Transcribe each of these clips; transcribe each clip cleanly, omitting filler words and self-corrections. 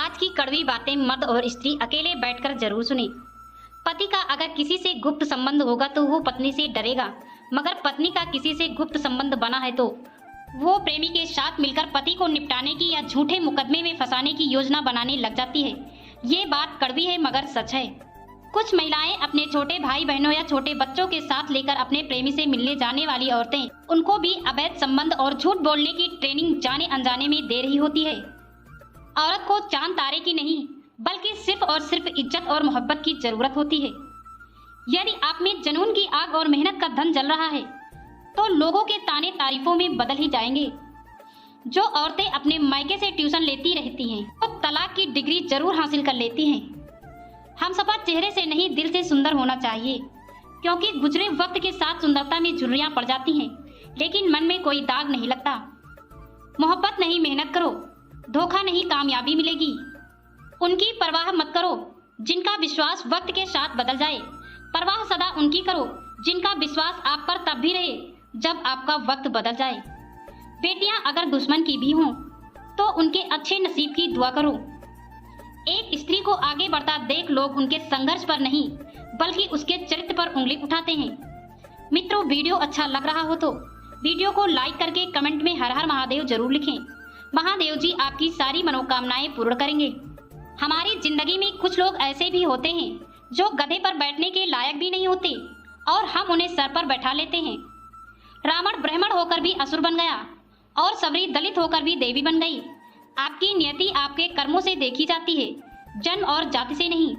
आज की कड़वी बातें मर्द और स्त्री अकेले बैठकर जरूर सुने। पति का अगर किसी से गुप्त संबंध होगा तो वो पत्नी से डरेगा, मगर पत्नी का किसी से गुप्त संबंध बना है तो वो प्रेमी के साथ मिलकर पति को निपटाने की या झूठे मुकदमे में फंसाने की योजना बनाने लग जाती है। ये बात कड़वी है मगर सच है। कुछ महिलाएं अपने छोटे भाई बहनों या छोटे बच्चों के साथ लेकर अपने प्रेमी से मिलने जाने वाली औरतें उनको भी अवैध संबंध और झूठ बोलने की ट्रेनिंग जाने अनजाने में दे रही होती है। औरत को चांद तारे की नहीं बल्कि सिर्फ और सिर्फ इज्जत और मोहब्बत की जरूरत होती है। यदि आप में जुनून की आग और मेहनत का धन जल रहा है तो लोगों के ताने तारीफों में बदल ही जाएंगे। जो औरतें अपने मायके से ट्यूशन लेती रहती हैं वो तलाक की डिग्री जरूर हासिल कर लेती हैं। हमसफर चेहरे से नहीं दिल से सुंदर होना चाहिए, क्योंकि गुजरे वक्त के साथ सुंदरता में झुर्रियां पड़ जाती हैं लेकिन मन में कोई दाग नहीं लगता। मोहब्बत नहीं मेहनत करो, धोखा नहीं कामयाबी मिलेगी। उनकी परवाह मत करो जिनका विश्वास वक्त के साथ बदल जाए, परवाह सदा उनकी करो जिनका विश्वास आप पर तब भी रहे जब आपका वक्त बदल जाए। बेटियां अगर दुश्मन की भी हों तो उनके अच्छे नसीब की दुआ करो। एक स्त्री को आगे बढ़ता देख लोग उनके संघर्ष पर नहीं बल्कि उसके चरित्र पर उंगली उठाते हैं। मित्रों, वीडियो अच्छा लग रहा हो तो वीडियो को लाइक करके कमेंट में हर हर महादेव जरूर लिखें। महादेव जी आपकी सारी मनोकामनाएं पूर्ण करेंगे। हमारी जिंदगी में कुछ लोग ऐसे भी होते हैं जो गधे पर बैठने के लायक भी नहीं होते और हम उन्हें सर पर बैठा लेते हैं। रावण ब्राह्मण होकर भी असुर बन गया और सबरी दलित होकर भी देवी बन गई। आपकी नियति आपके कर्मों से देखी जाती है, जन्म और जाति से नहीं।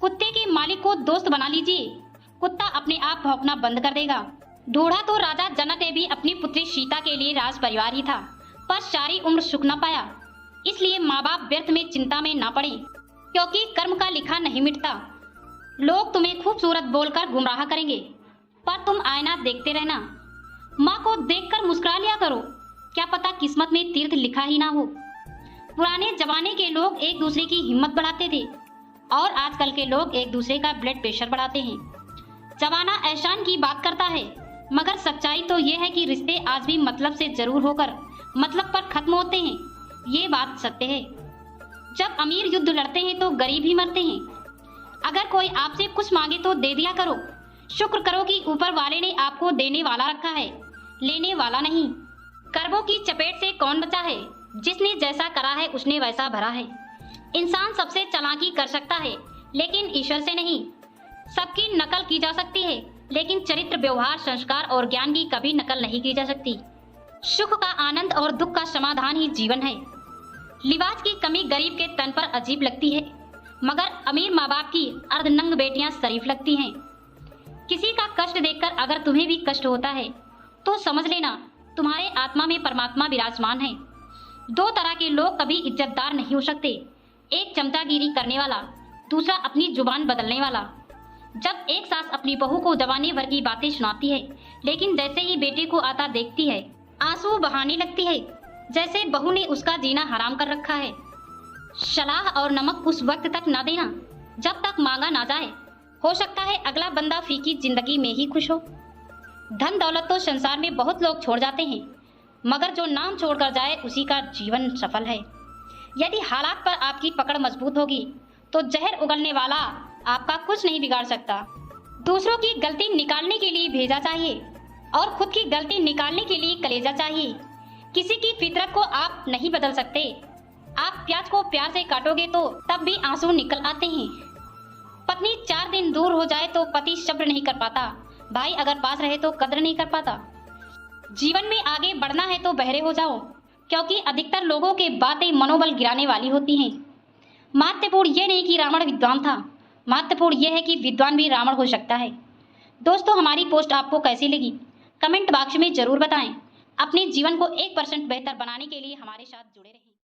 कुत्ते के मालिक को दोस्त बना लीजिए, कुत्ता अपने आप भौंकना बंद कर देगा। ढूंढा तो राजा जनक ने भी अपनी पुत्री सीता के लिए राज परिवार ही था, पर सारी उम्र सुख न पाया। इसलिए माँ बाप व्यर्थ में चिंता में ना पड़े, क्योंकि कर्म का लिखा नहीं मिटता। लोग तुम्हें खूबसूरत बोलकर गुमराह करेंगे, पर तुम आईना देखते रहना। माँ को देखकर मुस्कुरा लिया करो, क्या पता किस्मत में तीर्थ लिखा ही ना हो। पुराने जमाने के लोग एक दूसरे की हिम्मत बढ़ाते थे और आजकल के लोग एक दूसरे का ब्लड प्रेशर बढ़ाते हैं। जमाना एहसान की बात करता है, मगर सच्चाई तो ये है कि रिश्ते आज भी मतलब से जरूर होकर मतलब पर खत्म होते हैं। ये बात सत्य है। जब अमीर युद्ध लड़ते हैं तो गरीब ही मरते हैं। अगर कोई आपसे कुछ मांगे तो दे दिया करो। शुक्र करो कि ऊपर वाले ने आपको देने वाला रखा है, लेने वाला नहीं। कर्मों की चपेट से कौन बचा है? जिसने जैसा करा है उसने वैसा भरा है। इंसान सबसे चालाकी कर सकता है लेकिन ईश्वर से नहीं। सबकी नकल की जा सकती है लेकिन चरित्र, व्यवहार, संस्कार और ज्ञान की कभी नकल नहीं की जा सकती। सुख का आनंद और दुख का समाधान ही जीवन है। लिबास की कमी गरीब के तन पर अजीब लगती है, मगर अमीर माँ बाप की अर्धनंग बेटियां शरीफ लगती हैं। किसी का कष्ट देखकर अगर तुम्हें भी कष्ट होता है तो समझ लेना तुम्हारे आत्मा में परमात्मा विराजमान है। दो तरह के लोग कभी इज्जतदार नहीं हो सकते, एक चमचागिरी करने वाला, दूसरा अपनी जुबान बदलने वाला। जब एक सास अपनी बहू को जवानी भर की बातें सुनाती है लेकिन जैसे ही बेटे को आता देखती है आंसू बहाने लगती है, जैसे बहू ने उसका जीना हराम कर रखा है। सलाह और नमक उस वक्त तक ना देना जब तक मांगा ना जाए। हो सकता है अगला बंदा फीकी जिंदगी में ही खुश हो। धन दौलत तो संसार में बहुत लोग छोड़ जाते हैं, मगर जो नाम छोड़कर जाए उसी का जीवन सफल है। यदि हालात पर आपकी पकड़ मजबूत होगी तो जहर उगलने वाला आपका कुछ नहीं बिगाड़ सकता। दूसरों की गलती निकालने के लिए भेजा चाहिए और खुद की गलती निकालने के लिए कलेजा चाहिए। किसी की फितरत को आप नहीं बदल सकते। आप प्याज को प्यार से काटोगे तो तब भी आंसू निकल आते हैं। पत्नी 4 दिन दूर हो जाए तो पति सब्र नहीं कर पाता, भाई अगर पास रहे तो कदर नहीं कर पाता। जीवन में आगे बढ़ना है तो बहरे हो जाओ, क्योंकि अधिकतर लोगों के बातें मनोबल गिराने वाली होती हैं। महत्वपूर्ण ये नहीं कि रावण विद्वान था, महत्वपूर्ण यह है कि विद्वान भी रावण हो सकता है। दोस्तों, हमारी पोस्ट आपको कैसी लगी कमेंट बॉक्स में जरूर बताएं। अपने जीवन को 1% बेहतर बनाने के लिए हमारे साथ जुड़े रहें।